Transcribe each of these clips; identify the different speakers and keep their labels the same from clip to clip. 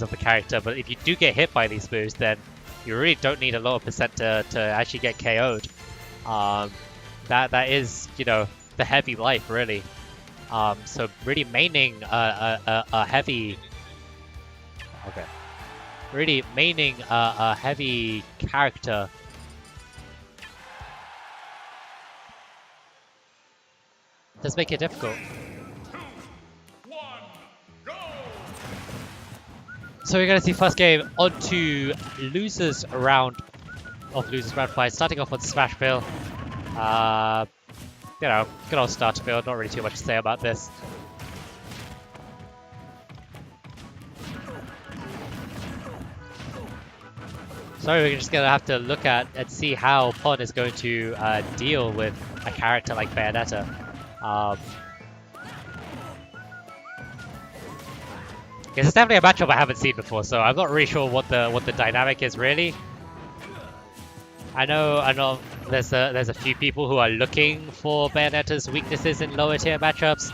Speaker 1: of the character, but if you do get hit by these moves, then you really don't need a lot of percent to actually get KO'd. That is, you know, the heavy life, really. So really maining a heavy... Okay. Really maining a heavy character does make it difficult. So we're going to see first game on to losers round of losers round 5, starting off with Smash Bill. You know, good old starter build, not really too much to say about this. So we're just going to have to look at and see how Pon is going to deal with a character like Bayonetta. It's definitely a matchup I haven't seen before, so I'm not really sure what the dynamic is really. I know there's a few people who are looking for Bayonetta's weaknesses in lower tier matchups.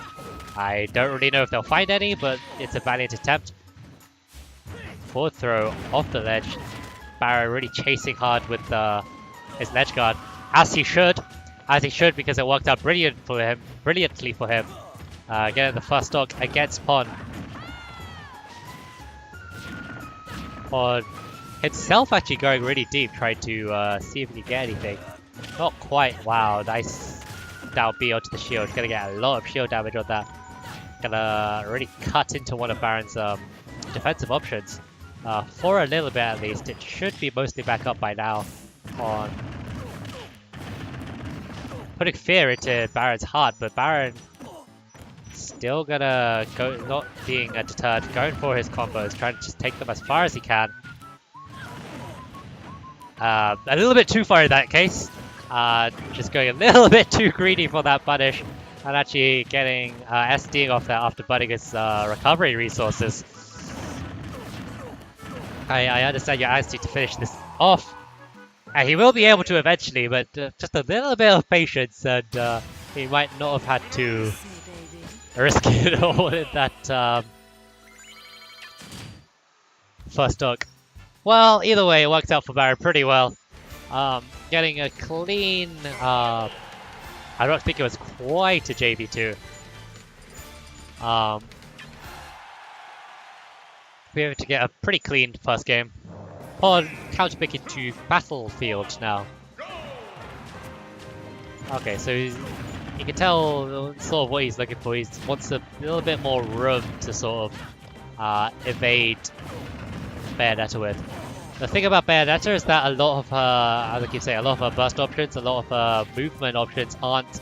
Speaker 1: I don't really know if they'll find any, but it's a valiant attempt. Forward throw off the ledge. Barran really chasing hard with his ledge guard, as he should, because it worked out brilliantly for him. Getting the first stock against Pon. Pon himself actually going really deep, trying to see if he can get anything. Not quite. Wow, nice down B onto the shield. Gonna get a lot of shield damage on that. Gonna really cut into one of Barran's defensive options. For a little bit at least. It should be mostly back up by now on putting fear into Barran's heart, but Barran still gonna go, not being deterred, going for his combos, trying to just take them as far as he can. A little bit too far in that case. Just going a little bit too greedy for that punish, and actually getting SDing off that after butting his recovery resources. I understand your anxiety to finish this off. And he will be able to eventually, but just a little bit of patience, and he might not have had to risk it all in that first dunk. Well, either way, it worked out for Barran pretty well. Getting a clean... I don't think it was quite a JB2. We're able to get a pretty clean first game. Pon counterpicking to Battlefield now. Okay, so you can tell sort of what he's looking for. He wants a little bit more room to sort of evade Bayonetta with. The thing about Bayonetta is that a lot of her, as I keep saying, a lot of her burst options, a lot of her movement options aren't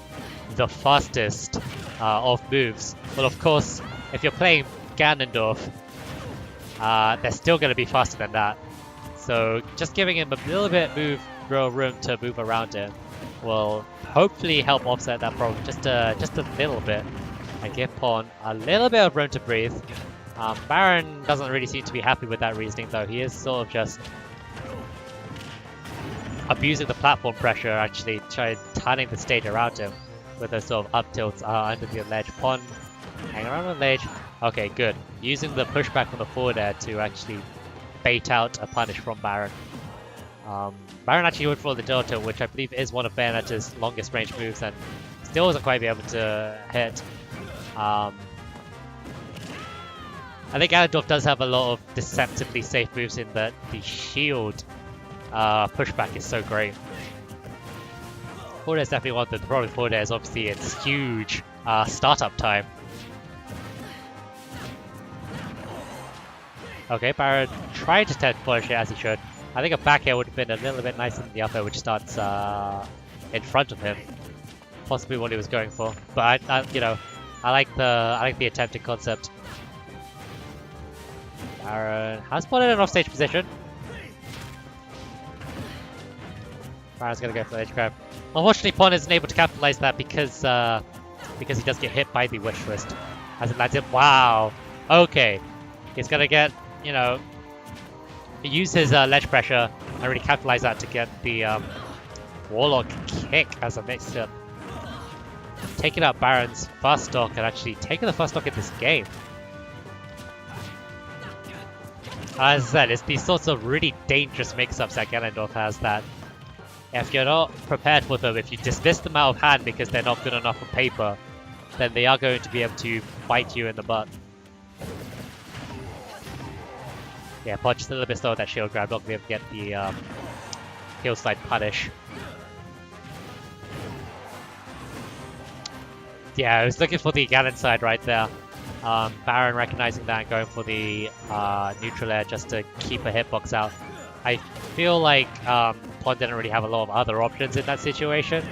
Speaker 1: the fastest of moves. Well, of course, if you're playing Ganondorf, they're still going to be faster than that. So just giving him a little bit real room to move around him will hopefully help offset that problem just a little bit, and give Pon a little bit of room to breathe. Barran doesn't really seem to be happy with that reasoning though. He is sort of just abusing the platform pressure, actually turning the stage around him with those sort of up tilts under the ledge. Pon hang around on the ledge. Okay, good. Using the pushback on the forward air to actually bait out a punish from Barran. Barran actually went for the Delta, which I believe is one of Bayonetta's longest range moves, and still wasn't quite be able to hit. I think Ganondorf does have a lot of deceptively safe moves in that the shield pushback is so great. Forward air is definitely one of them. The problem with forward air is obviously it's huge startup time. Okay, Barran tried to test punish it as he should. I think a back air would have been a little bit nicer than the up air, which starts in front of him. Possibly what he was going for, but I like the attempted concept. Barran has put it in an offstage position. Barran's gonna go for the edge grab. Unfortunately, Pon isn't able to capitalize that because he does get hit by the wish twist as it lands in. Wow. Okay, he's gonna get use his ledge pressure and really capitalize that to get the Warlock kick as a mix-up. Taking out Barran's first stock and actually taking the first stock in this game. As I said, it's these sorts of really dangerous mix-ups that Ganondorf has that if you're not prepared for them, if you dismiss them out of hand because they're not good enough on paper, then they are going to be able to bite you in the butt. Yeah, Pod just a little bit slow with that shield grab, not going to be able to get the heel slide punish. Yeah, I was looking for the Ganon side right there. Barran recognizing that and going for the neutral air just to keep a hitbox out. I feel like Pond didn't really have a lot of other options in that situation.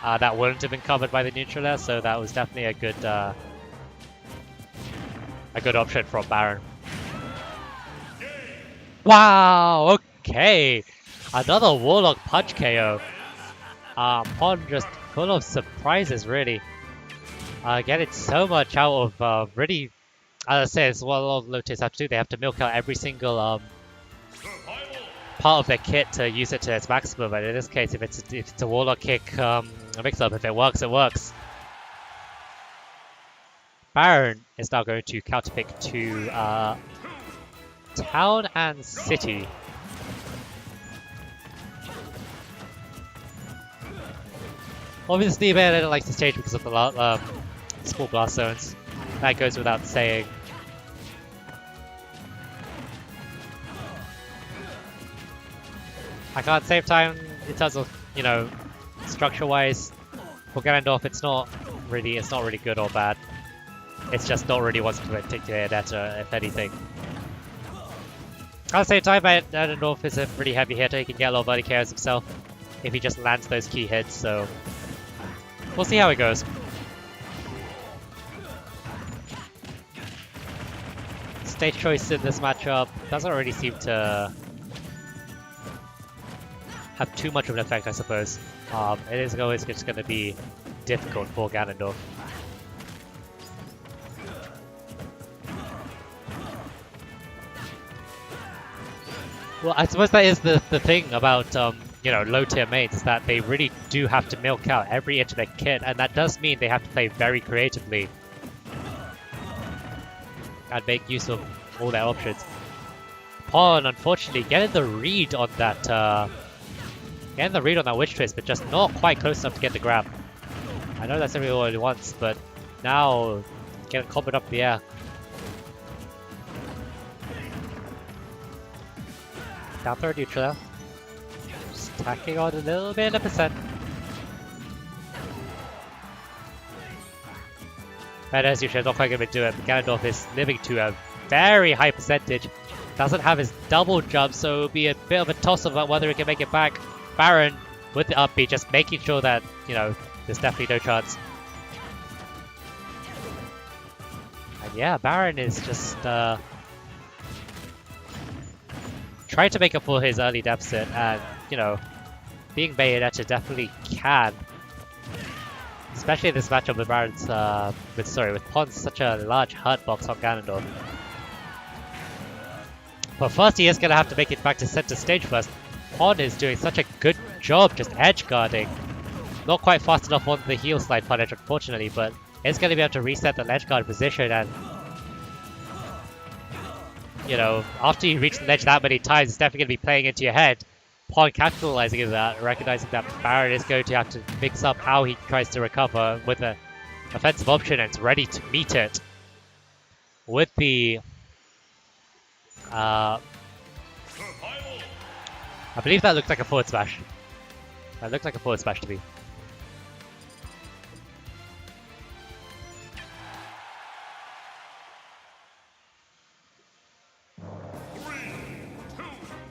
Speaker 1: That wouldn't have been covered by the neutral air, so that was definitely a good option from Barran. Wow, okay. Another Warlock punch KO. Pond just full of surprises, really. Getting so much out of really, as I say, it's what a lot of low tiers have to do. They have to milk out every single part of their kit to use it to its maximum. But in this case, if it's a Warlock kick mix-up, if it works, it works. Barran is now going to counterpick to Town and City. Obviously, Bayonetta likes the stage because of the small blast zones. That goes without saying. I can't save time in terms of, you know, structure-wise. For Ganondorf, it's not really good or bad. It's just not really what's to take Bayonetta, if anything. At the same time, Ganondorf is a pretty heavy hitter. He can get a lot of early KOs himself if he just lands those key hits, so we'll see how it goes. Stage choice in this matchup doesn't really seem to have too much of an effect, I suppose. It is always just going to be difficult for Ganondorf. Well, I suppose that is the thing about you know, low tier mains, is that they really do have to milk out every inch of their kit, and that does mean they have to play very creatively and make use of all their options. Pon, unfortunately, getting the read on that witch twist, but just not quite close enough to get the grab. I know that's everything all he wants, but now getting comboed up the air. Down throw neutral. Just tacking on a little bit of percent. But as usual, not quite going to do it. Ganondorf is living to a very high percentage. Doesn't have his double jump, so it'll be a bit of a toss about whether he can make it back. Barran with the up B, just making sure that, you know, there's definitely no chance. And yeah, Barran is just trying to make up for his early deficit, and, you know, being Bayonetta definitely can. Especially in this matchup with Barran's, with Pon's such a large hurt box on Ganondorf. But first he is going to have to make it back to center stage first. Pon is doing such a good job just edge guarding. Not quite fast enough on the heel slide punish, unfortunately, but it's going to be able to reset the ledge guard position, and, you know, after you reach the ledge that many times, it's definitely going to be playing into your head. Pon capitalizing on that, recognizing that Barran is going to have to mix up how he tries to recover with an offensive option, and it's ready to meet it with the I believe that looked like a forward smash. That looked like a forward smash to me.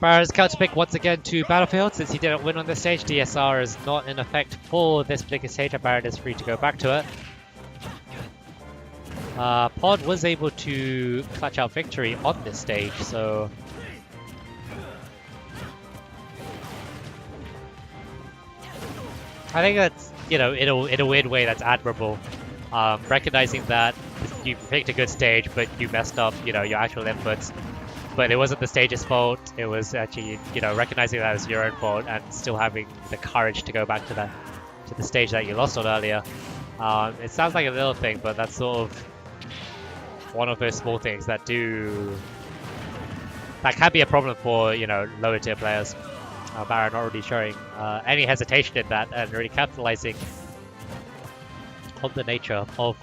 Speaker 1: Barran's counterpick once again to Battlefield. Since he didn't win on this stage, DSR is not in effect for this particular stage, and Barran is free to go back to it. Pod was able to clutch out victory on this stage, so I think that's, you know, in a weird way, that's admirable. Recognizing that you picked a good stage, but you messed up, you know, your actual inputs. But it wasn't the stage's fault. It was actually, you know, recognizing that it was your own fault and still having the courage to go back to the stage that you lost on earlier. It sounds like a little thing, but that's sort of one of those small things that do that can be a problem for, you know, lower tier players. Barran not really showing any hesitation in that and really capitalizing on the nature of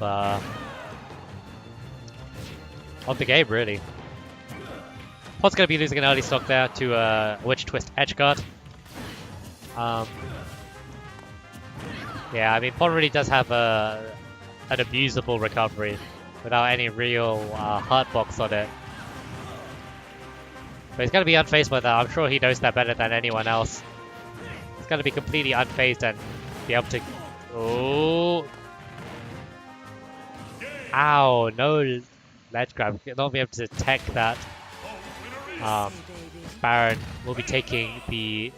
Speaker 1: the game, really. Pod's going to be losing an early stock there to Witch Twist Edgeguard. Yeah, I mean, Pod really does have an abusable recovery without any real hurt box on it. But he's going to be unfazed by that. I'm sure he knows that better than anyone else. He's going to be completely unfazed and be able to... Oh! Ow, no ledge grab. Not be able to tech that. Barran will be taking the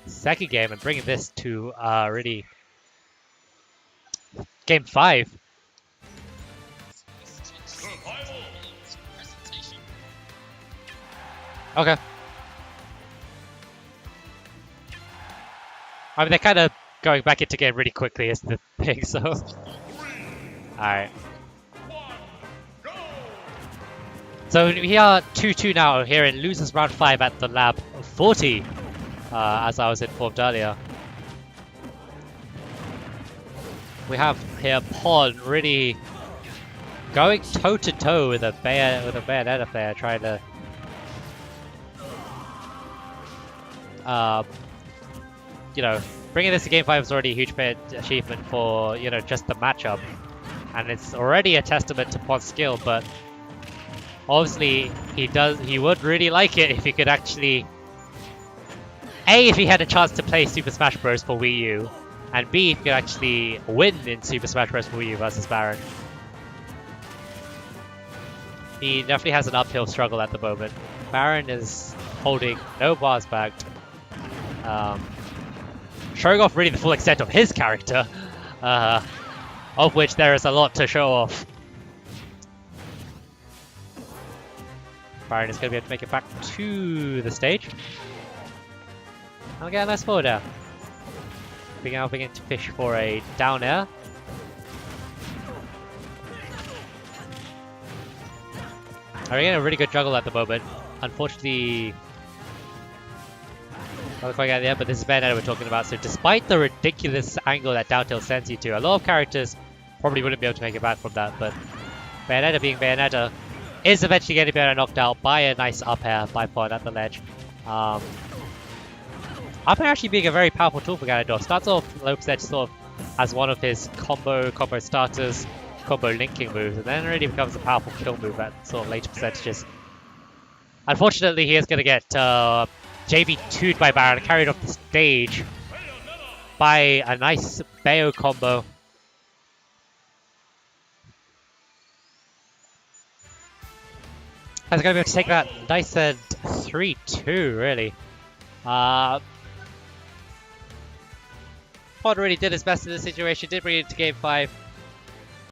Speaker 1: second game and bringing this to really game 5. Okay. I mean, they're kind of going back into game really quickly is the thing, so... Alright. So we are 2-2 now here in losers round 5 at the lab 40, as I was informed earlier. We have here Pod really going toe to toe with a Bayonetta player, trying to you know, bringing this to game 5 is already a huge achievement for, you know, just the matchup, and it's already a testament to Pod's skill, but obviously he would really like it if he could actually if he had a chance to play Super Smash Bros for Wii U, and B, if he could actually win in Super Smash Bros for Wii U versus Barran. He definitely has an uphill struggle at the moment. Barran is holding no bars back, showing off really the full extent of his character, of which there is a lot to show off. Barran is going to be able to make it back to the stage. I'll get a nice forward air. Begin to fish for a down air. Are getting a really good juggle at the moment. Unfortunately, not quite getting there, but this is Bayonetta we're talking about. So despite the ridiculous angle that down tilt sends you to, a lot of characters probably wouldn't be able to make it back from that. But Bayonetta being Bayonetta is eventually getting knocked out by a nice up air by Pod at the ledge. Up air actually being a very powerful tool for Ganondorf. Starts off Lopes Edge sort of as one of his combo starters, combo linking moves, and then really becomes a powerful kill move at sort of later percentages. Unfortunately, he is going to get JV2'd by Barran, carried off the stage by a nice Bayo combo. That's going to be able to take that nice and 3-2, really. Pod really did his best in this situation, did bring it into game 5.